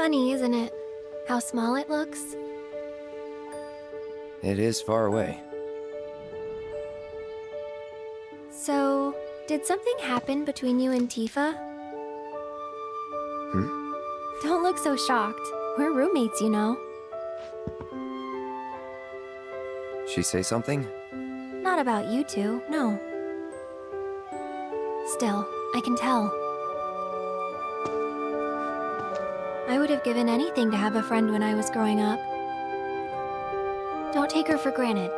Funny, isn't it? How small it looks? It is far away. So, did something happen between you and Tifa? Don't look so shocked. We're roommates, you know. She say something? Not about you two, no. Still, I can tell. I would have given anything to have a friend when I was growing up. Don't take her for granted.